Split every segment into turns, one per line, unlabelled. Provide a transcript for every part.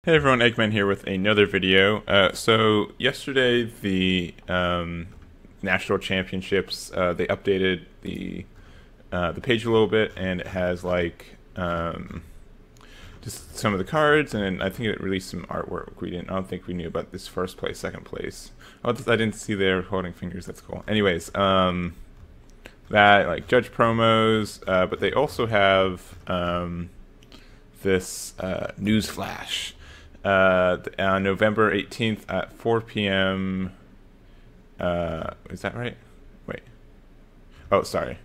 Hey everyone, Egman here with another video. So yesterday the national championships they updated the page a little bit, and it has like just some of the cards, and I think it released some artwork. I don't think we knew about this first place, second place. Oh, I didn't see their holding fingers. That's cool. Anyways, that like judge promos, but they also have this news flash. On November 18th at 4 p.m. Is that right? Wait. Oh, sorry.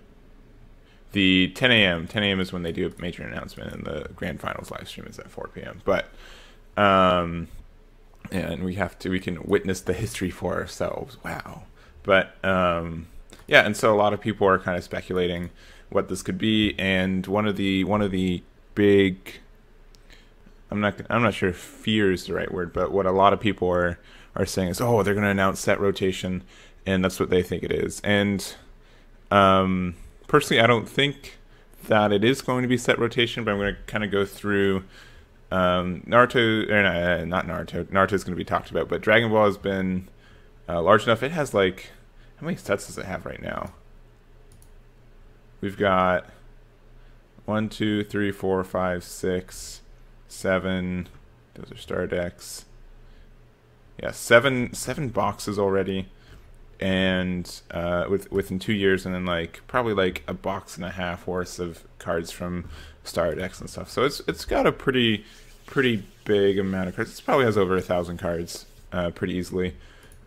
The 10 a.m. 10 a.m. is when they do a major announcement, and the grand finals live stream is at 4 p.m. But, and we can witness the history for ourselves. Wow. But, yeah, and so a lot of people are kind of speculating what this could be, and one of the big, I'm not sure if fear is the right word, but what a lot of people are saying is, oh, they're going to announce set rotation, and that's what they think it is. And personally, I don't think that it is going to be set rotation, but I'm going to kind of go through Naruto, or not Naruto. Naruto's going to be talked about, but Dragon Ball has been large enough. It has like, how many sets does it have right now? We've got 1, 2, 3, 4, 5, 6, 7. Those are star decks. Yeah, seven boxes already, and within 2 years, and then like probably like a box and a half worth of cards from star decks and stuff. So it's got a pretty big amount of cards. It probably has over 1,000 cards, pretty easily.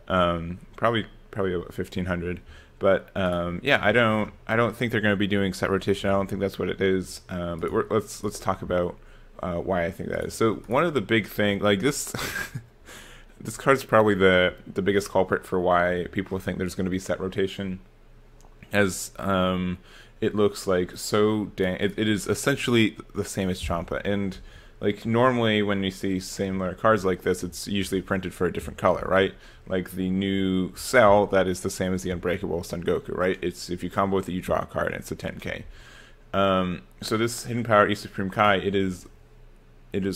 Probably over 1,500. But yeah, I don't think they're going to be doing set rotation. I don't think that's what it is. But let's talk about why I think that is. So one of the big thing, like this, this card's probably the biggest culprit for why people think there's going to be set rotation, as it looks like so it is essentially the same as Champa. And like normally when you see similar cards like this, it's usually printed for a different color, right? Like the new Cell, that is the same as the Unbreakable Son Goku, right? It's if you combo with it, you draw a card, and it's a 10k. So this Hidden Power E Supreme Kai, it is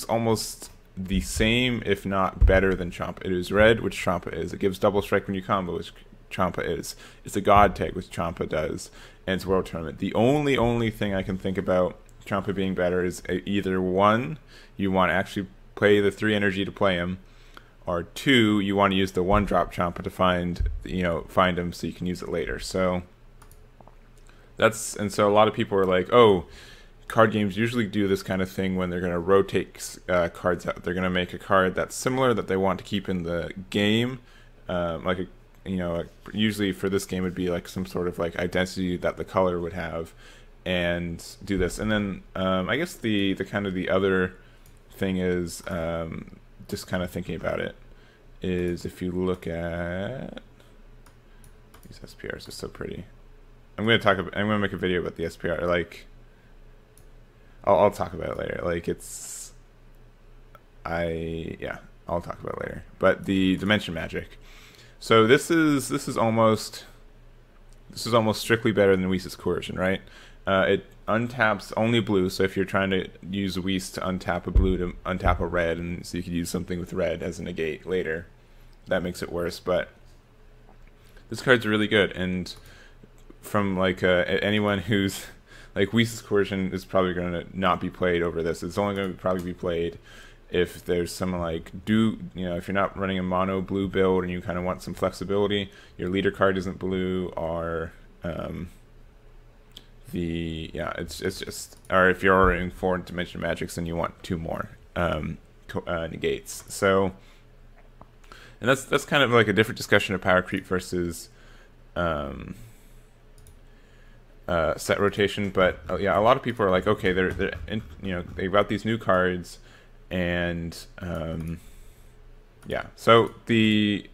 almost the same, if not better than Champa. It is red, which Champa is. It gives double strike when you combo, which Champa is. It's a God tag, which Champa does, and it's World Tournament. The only thing I can think about Champa being better is either one, you want to actually play the 3 energy to play him, or 2, you want to use the 1-drop Champa to find him so you can use it later. So so a lot of people are like, oh, card games usually do this kind of thing when they're going to rotate cards out. They're going to make a card that's similar that they want to keep in the game, like usually for this game would be like some sort of like identity that the color would have, and do this. And then I guess the kind of the other thing is just kind of thinking about it is, if you look at these SPRs are so pretty. I'm going to make a video about the SPR. Like, I'll talk about it later. Like I'll talk about it later. But the dimension magic. So this is almost strictly better than Whis' Coercion, right? It untaps only blue, so if you're trying to use Whis to untap a blue to untap a red, and so you could use something with red as a negate later, that makes it worse. But this card's really good, and from like anyone who's like, Whis' Coercion is probably going to not be played over this. It's only going to probably be played if there's some like if you're not running a mono blue build and you kind of want some flexibility, your leader card isn't blue, or it's just, or if you're ordering 4 dimension magics and you want 2 more negates. So, and that's kind of like a different discussion of power creep versus set rotation. But yeah, a lot of people are like, okay, they got these new cards, and yeah. So the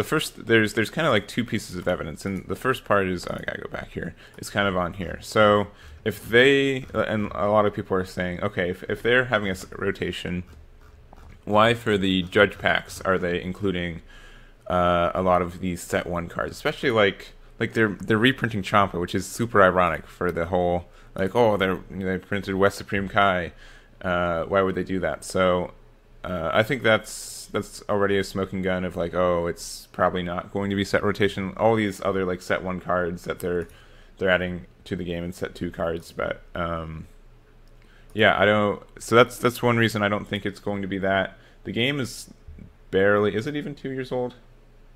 first, there's kind of like 2 pieces of evidence, and the first part is, I gotta go back here, it's kind of on here. So if they, and a lot of people are saying, okay, if they're having a rotation, why for the judge packs are they including a lot of these set 1 cards, especially like they're reprinting Champa, which is super ironic for the whole, like, oh, they printed West Supreme Kai, why would they do that? So I think that's already a smoking gun of like, oh, it's probably not going to be set rotation. All these other like set 1 cards that they're adding to the game and set 2 cards, but yeah, I don't. So that's one reason I don't think it's going to be that. The game is barely. Is it even 2 years old?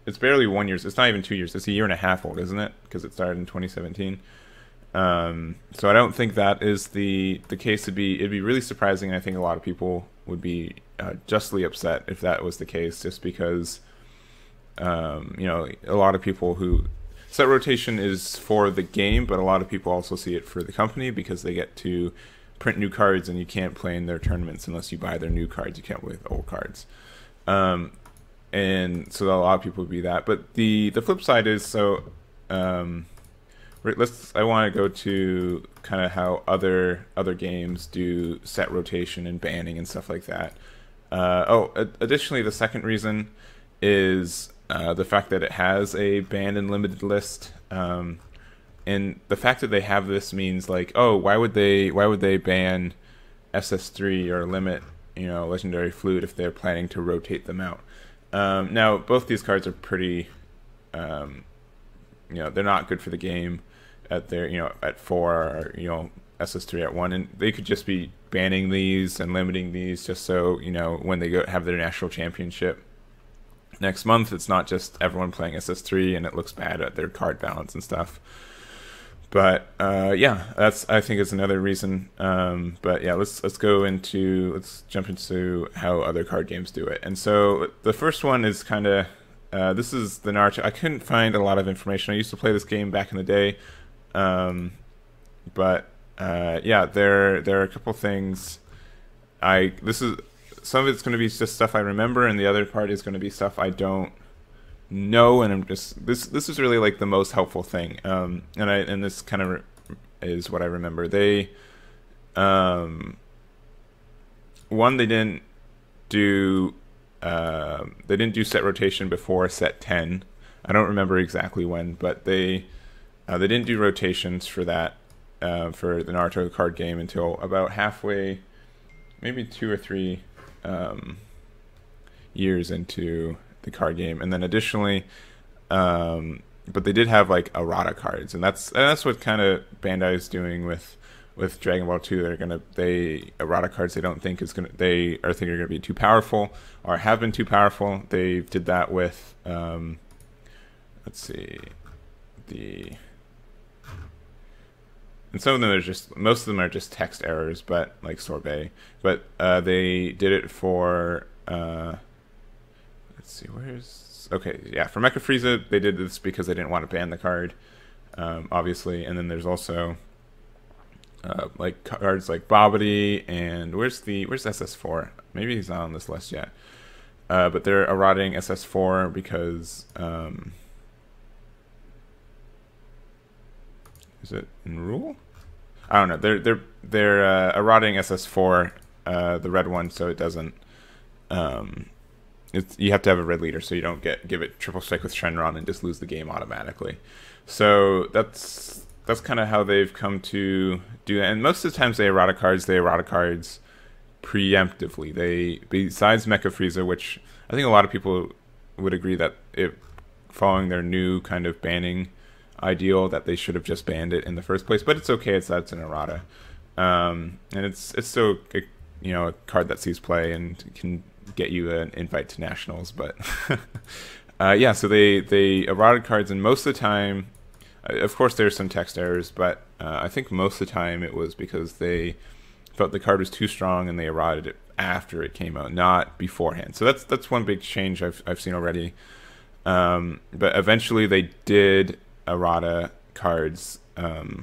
It's barely 1 year. It's not even 2 years. It's a year and a half old, isn't it? Because it started in 2017. So I don't think that is the case. It'd be really surprising. And I think a lot of people would be justly upset if that was the case, just because you know, a lot of people who set rotation is for the game, but a lot of people also see it for the company because they get to print new cards, and you can't play in their tournaments unless you buy their new cards. You can't play with old cards. And so a lot of people would be that. But the flip side is, so I want to go to kind of how other games do set rotation and banning and stuff like that. Additionally, the second reason is the fact that it has a banned and limited list. And the fact that they have this means like, oh, why would they ban SS3 or limit, you know, Legendary Flute if they're planning to rotate them out? Now, both these cards are pretty, you know, they're not good for the game at their, you know, at 4 or, you know, SS3 at 1, and they could just be banning these and limiting these just so, you know, when they go have their national championship next month, it's not just everyone playing SS3 and it looks bad at their card balance and stuff. But yeah, I think is another reason. But yeah, let's jump into how other card games do it. And so the first one is kind of this is the Naruto. I couldn't find a lot of information. I used to play this game back in the day, but yeah, there are a couple things. Some of it's going to be just stuff I remember, and the other part is going to be stuff I don't know, and I'm just this is really like the most helpful thing, and this kind of is what I remember. They they didn't do set rotation before set 10. I don't remember exactly when, but they didn't do rotations for that for the Naruto card game until about halfway, maybe 2 or 3 years into the card game. And then additionally, but they did have like errata cards, and that's what kind of Bandai is doing with Dragon Ball 2. Errata cards they don't think they are thinking are gonna be too powerful or have been too powerful. They did that with let's see, and some of them most of them are just text errors, but like sorbet. But they did it for let's see, for Mecha Frieza, they did this because they didn't want to ban the card, obviously. And then there's also like cards like Babidi, and where's SS4? Maybe he's not on this list yet. But they're errating SS4 because is it in rule? I don't know. They're errating SS4, the red one, so it doesn't. You have to have a red leader, so you don't give it triple strike with Shenron and just lose the game automatically. So that's kind of how they've come to do that. And most of the times they errata cards preemptively. Besides Mecha Frieza, which I think a lot of people would agree that following their new kind of banning ideal, that they should have just banned it in the first place. But it's okay. It's an errata, and it's still a card that sees play and can get you an invite to nationals. But yeah, so they errata cards, and most of the time, of course there's some text errors, but I think most of the time it was because they felt the card was too strong and they errated it after it came out, not beforehand. So that's one big change I've seen already. But eventually they did errata cards, or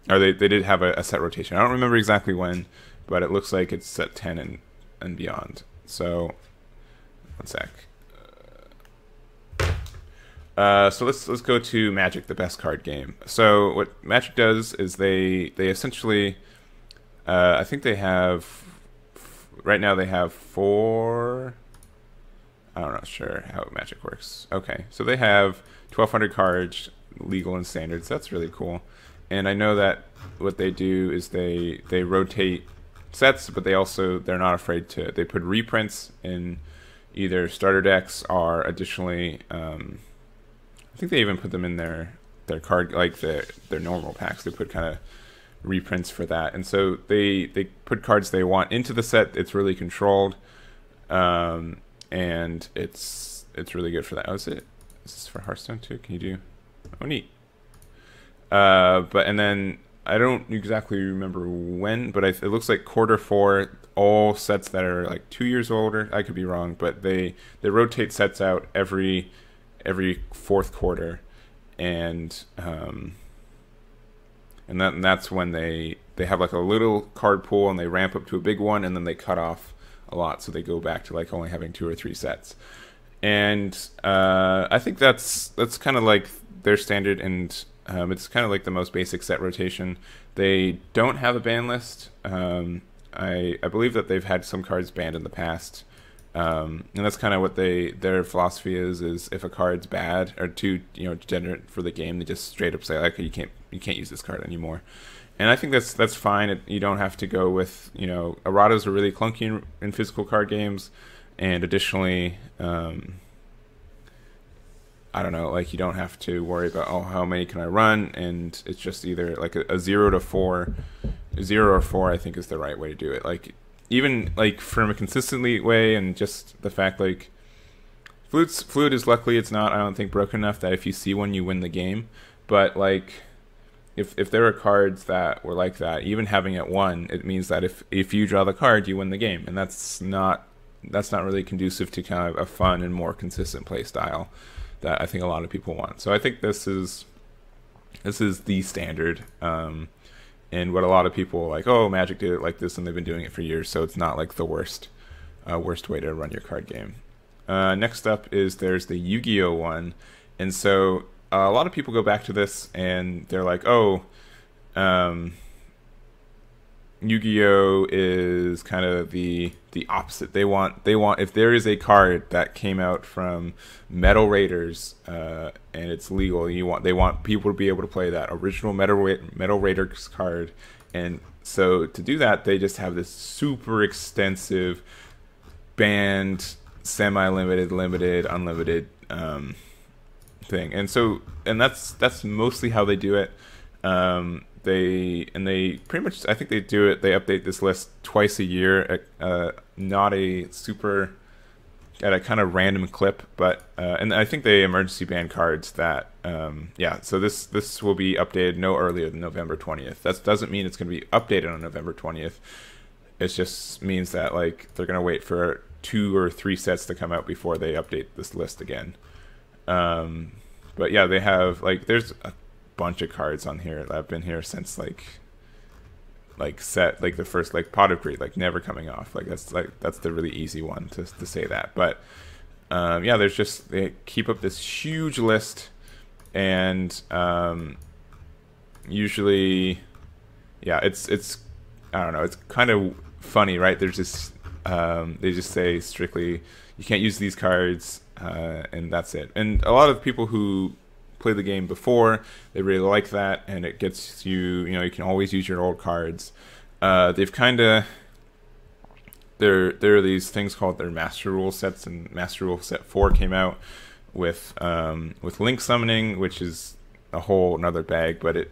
they did have a set rotation. I don't remember exactly when, but it looks like it's set 10 and beyond. So, one sec. So let's go to Magic, the best card game. So what Magic does is they essentially, I think they have, right now they have 4. I'm not sure how Magic works. Okay, so they have 1,200 cards, legal and standards. That's really cool. And I know that what they do is they rotate sets, but they're not afraid to. They put reprints in either starter decks or additionally, I think they even put them in their card, like their normal packs. They put kind of reprints for that, and so they put cards they want into the set. It's really controlled, and it's really good for that. Oh, is this for Hearthstone too? Can you do? Oh, neat. And then I don't exactly remember when, but it looks like Q4, all sets that are like 2 years older. I could be wrong, but they rotate sets out every fourth quarter, and that's when they have like a little card pool and they ramp up to a big one, and then they cut off a lot, so they go back to like only having 2 or 3 sets. And I think that's kind of like their standard, and it's kind of like the most basic set rotation. They don't have a ban list. I believe that they've had some cards banned in the past, and that's kind of what their philosophy is if a card's bad or too degenerate for the game, they just straight up say like you can't use this card anymore. And I think that's fine. You don't have to go with erratas are really clunky in physical card games, and additionally, I don't know, like you don't have to worry about how many can I run, and it's just either like a 0 to 4, 0 or 4. I think is the right way to do it. Like even like from a consistently way, and just the fact like Fluid is luckily it's not, I don't think, broken enough that if you see one you win the game. But like if there are cards that were like that, even having it 1, it means that if you draw the card you win the game, and that's not really conducive to kind of a fun and more consistent play style that I think a lot of people want. So I think this is the standard, and what a lot of people like. Oh, Magic did it like this, and they've been doing it for years, so it's not like the worst way to run your card game. Next up is there's the Yu-Gi-Oh one, and so a lot of people go back to this and they're like, oh, Yu-Gi-Oh is kind of the opposite. They want if there is a card that came out from Metal Raiders and it's legal, they want people to be able to play that original Metal Raiders card. And so to do that, they just have this super extensive banned, semi-limited, limited, unlimited thing. And that's mostly how they do it. They pretty much, I think they do it. They update this list twice a year, not a super at a kind of random clip, but and I think they emergency ban cards that So this will be updated no earlier than November 20th. That doesn't mean it's going to be updated on November 20th. It just means that like they're going to wait for 2 or 3 sets to come out before they update this list again. But yeah, they have like there's a bunch of cards on here that have been here since like set like the first like Pot of Greed, like never coming off. That's the really easy one to say that. But there's just they keep up this huge list, and usually it's I don't know, it's kind of funny, right? There's this they just say strictly you can't use these cards, and that's it. And a lot of people who play the game before, they really like that, and it gets you you can always use your old cards. They've kind of there are these things called their Master Rule sets, and Master Rule Set 4 came out with link summoning, which is a whole another bag, but it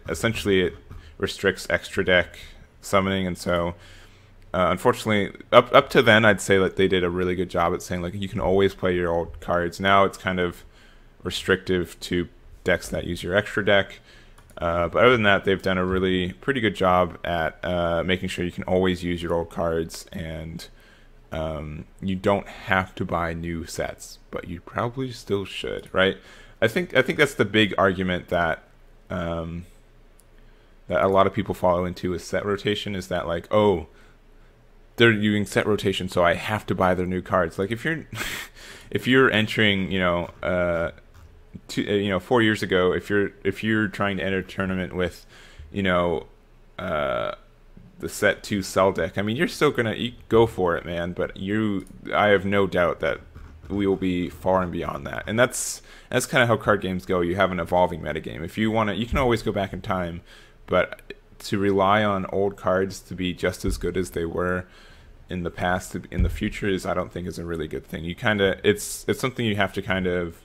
restricts extra deck summoning. And so unfortunately up to then I'd say that they did a really good job at saying like you can always play your old cards. Now it's kind of restrictive to decks that use your extra deck, but other than that they've done a really pretty good job at making sure you can always use your old cards, and you don't have to buy new sets, but you probably still should, right? I think that's the big argument that that a lot of people follow into with set rotation, is that like, oh, they're using set rotation, so I have to buy their new cards. Like if you're if you're entering 4 years ago, if you're trying to enter a tournament with the set 2 Cell deck, I mean, you're still gonna go for it, man, but I have no doubt that we will be far and beyond that. And that's kind of how card games go. You have an evolving metagame. If you want to, you can always go back in time, but to rely on old cards to be just as good as they were in the past in the future I don't think is a really good thing. You kind of it's something you have to kind of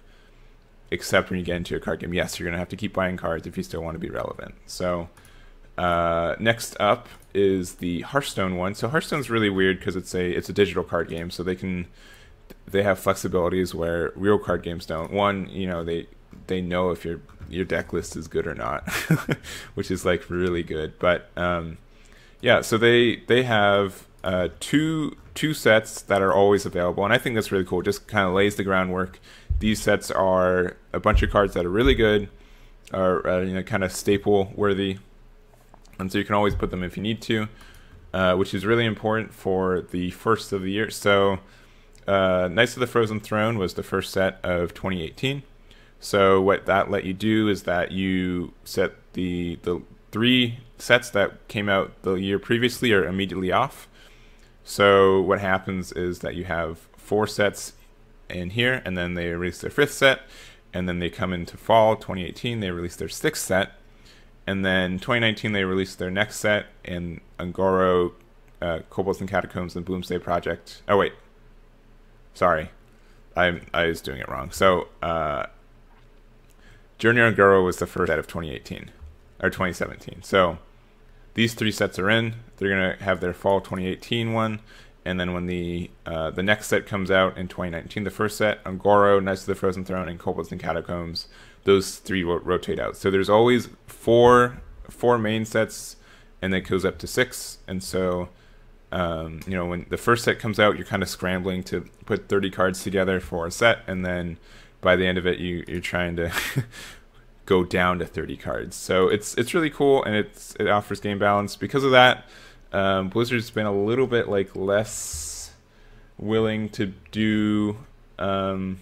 accept when you get into a card game. Yes, you're gonna have to keep buying cards if you still want to be relevant. So next up is the Hearthstone one. So Hearthstone's really weird because it's a digital card game, so they have flexibilities where real card games don't. One, they know if your deck list is good or not, which is like really good. But yeah, so they have two sets that are always available, and I think that's really cool. Just kind of lays the groundwork. These sets are a bunch of cards that are really good, are kind of staple worthy, and so you can always put them if you need to, which is really important for the first of the year. So Knights of the Frozen Throne was the first set of 2018. So what that let you do is that you set the 3 sets that came out the year previously are immediately off. So what happens is that you have 4 sets in here, and then they release their 5th set, and then they come into fall 2018, they release their 6th set, and then 2019 they release their next set in Ungoro, Kobolds and Catacombs, and Bloomsday Project. Oh wait, sorry, I was doing it wrong. So Journey Ungoro was the first set of 2018 or 2017. So these 3 sets are in. They're gonna have their fall 2018 one, and then when the next set comes out in 2019, the first set, Ungoro, Knights of the Frozen Throne, and Kobolds and Catacombs, those 3 will rotate out. So there's always four main sets, and it goes up to 6. And so when the first set comes out, you're kind of scrambling to put 30 cards together for a set, and then by the end of it, you're trying to go down to 30 cards. So it's really cool, and it offers game balance. Because of that, Blizzard's been a little bit less willing to do card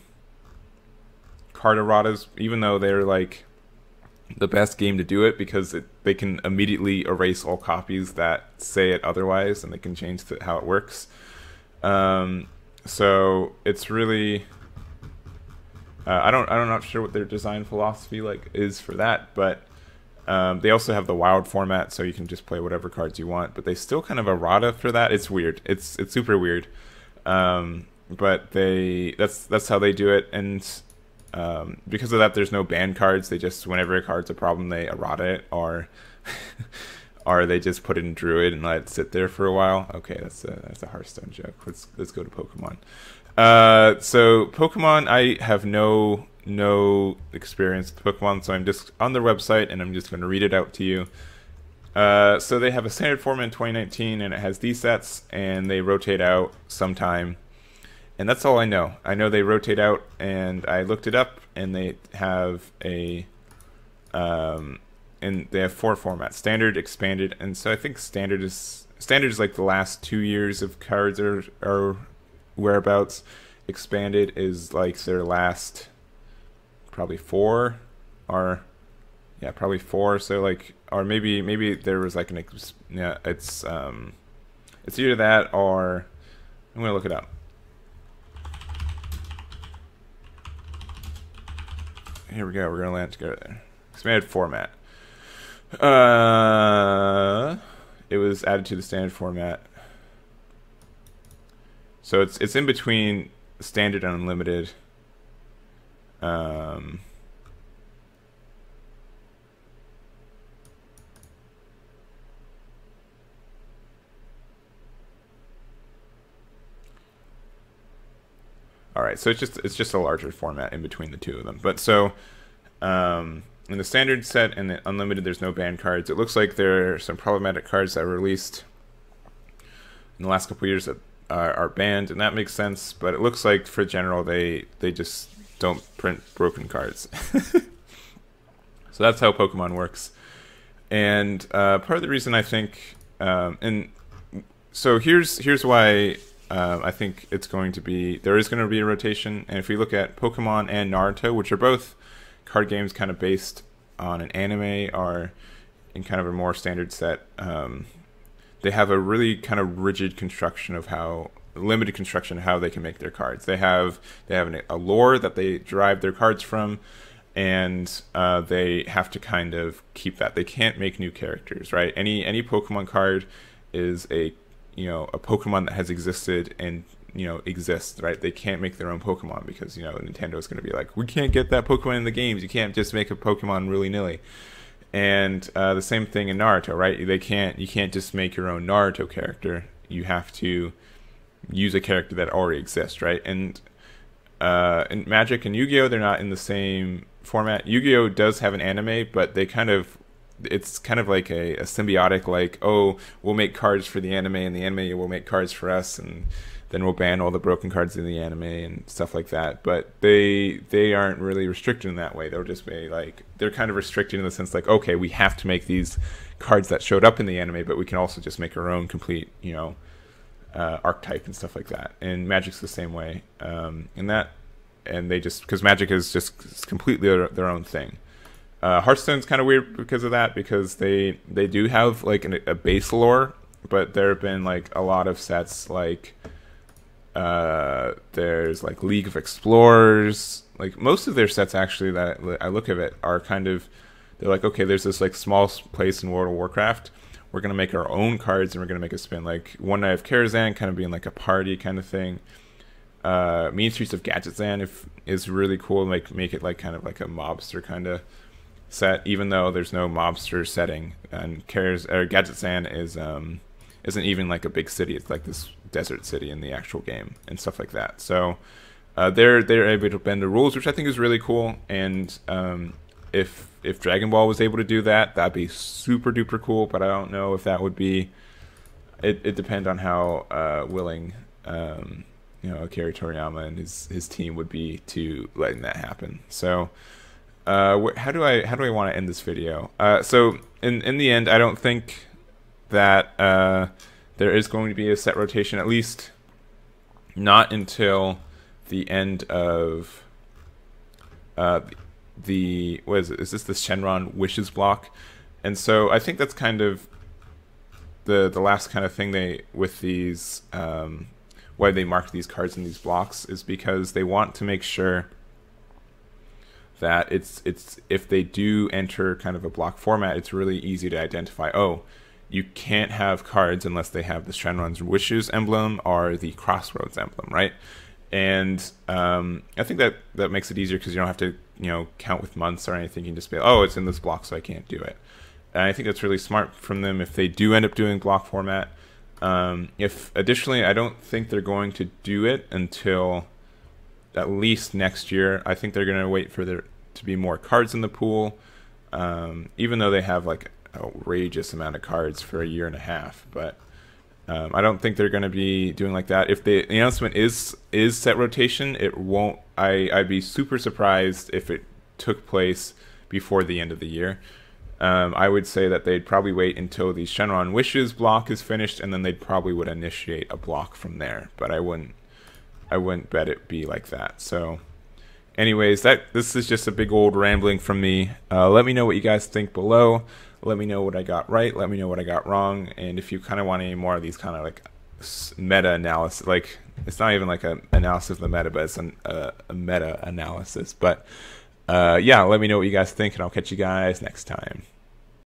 erratas, even though they're the best game to do it, because they can immediately erase all copies that say it otherwise, and they can change how it works. So it's really I'm not sure what their design philosophy is for that, but they also have the wild format, so you can just play whatever cards you want, but they still kind of errata for that. It's weird. It's super weird. But that's how they do it, and because of that, there's no ban cards. They just, whenever a card's a problem, they errata it, or they just put it in Druid and let it sit there for a while. Okay, that's a Hearthstone joke. Let's go to Pokemon. So Pokemon, I have no experience with Pokemon, so I'm just on their website and I'm just going to read it out to you. So they have a standard format in 2019, and it has these sets, and they rotate out sometime. And that's all I know. I know they rotate out, and I looked it up, and they have and they have 4 formats: standard, expanded, and so I think standard is like the last 2 years of cards or whereabouts. Expanded is like their last probably 4, or yeah, probably 4. So or maybe there was it's either that, or I'm gonna look it up. Here we go. We're gonna land together there. Expanded format. It was added to the standard format. So it's in between standard and unlimited. All right, so it's just a larger format in between the two of them. But so in the standard set and the unlimited, there's no banned cards. It looks like there are some problematic cards that were released in the last couple of years that are banned, and that makes sense. But it looks like for general, they just don't print broken cards. So that's how Pokemon works. And part of the reason I think, and so here's why. I think there is going to be a rotation, and if we look at Pokemon and Naruto, which are both card games kind of based on an anime, or in kind of a more standard set, they have a really kind of rigid construction of limited construction of how they can make their cards. They have a lore that they derive their cards from, and they have to kind of keep that. They can't make new characters, right? Any Pokemon card is a Pokemon that has existed and exists, right? They can't make their own Pokemon because Nintendo is going to be like, we can't get that Pokemon in the games. You can't just make a Pokemon willy-nilly. And the same thing in Naruto, right? You can't just make your own Naruto character. You have to use a character that already exists, right? And in Magic and Yu-Gi-Oh, they're not in the same format. Yu-Gi-Oh does have an anime, but it's kind of like a symbiotic, like, oh, we'll make cards for the anime and the anime will make cards for us, and then we'll ban all the broken cards in the anime and stuff like that. But they aren't really restricted in that way. They'll just be like, they're kind of restricted in the sense like, okay, we have to make these cards that showed up in the anime, but we can also just make our own complete, archetype and stuff like that. And Magic's the same way. And they just, because Magic is just completely their own thing. Hearthstone's kind of weird because of that, because they do have like a base lore, but there have been like a lot of sets like there's like League of Explorers. Like most of their sets actually that I look at it are kind of, they're like, okay, there's this like small place in World of Warcraft. We're going to make our own cards and we're going to make a spin. Like One Night of Karazhan kind of being like a party kind of thing. Mean Streets of Gadgetzan is really cool. Like make it like kind of like a mobster kind of set, even though there's no mobster setting. And Gadgetzan isn't even like a big city. It's like this desert city in the actual game and stuff like that. So they're able to bend the rules, which I think is really cool. And if Dragon Ball was able to do that, that'd be super duper cool. But I don't know if that would be. It depends on how willing Akira Toriyama and his team would be to letting that happen. So how do I want to end this video? So in the end, I don't think that there is going to be a set rotation, at least not until the end of what is it? Is this the Shenron Wishes block? And so I think that's kind of the last kind of thing with these why they mark these cards in these blocks is because they want to make sure that it's if they do enter kind of a block format, it's really easy to identify. Oh, you can't have cards unless they have the Shenron's Wishes emblem or the Crossroads emblem, right? And I think that makes it easier because you don't have to count with months or anything. You can just be, oh, it's in this block, so I can't do it. And I think that's really smart from them if they do end up doing block format. If additionally, I don't think they're going to do it until at least next year. I think they're going to wait for there to be more cards in the pool, even though they have like an outrageous amount of cards for a year and a half. But I don't think they're going to be doing like that. If the announcement is set rotation, it won't. I'd be super surprised if it took place before the end of the year. I would say that they'd probably wait until the Shenron Wishes block is finished, and then they probably would initiate a block from there. But I wouldn't bet it be like that. So anyways, this is just a big old rambling from me. Let me know what you guys think below. Let me know what I got right. Let me know what I got wrong. And if you kind of want any more of these kind of like meta analysis, like it's not even like an analysis of the meta, but it's a meta analysis. But yeah, let me know what you guys think, and I'll catch you guys next time.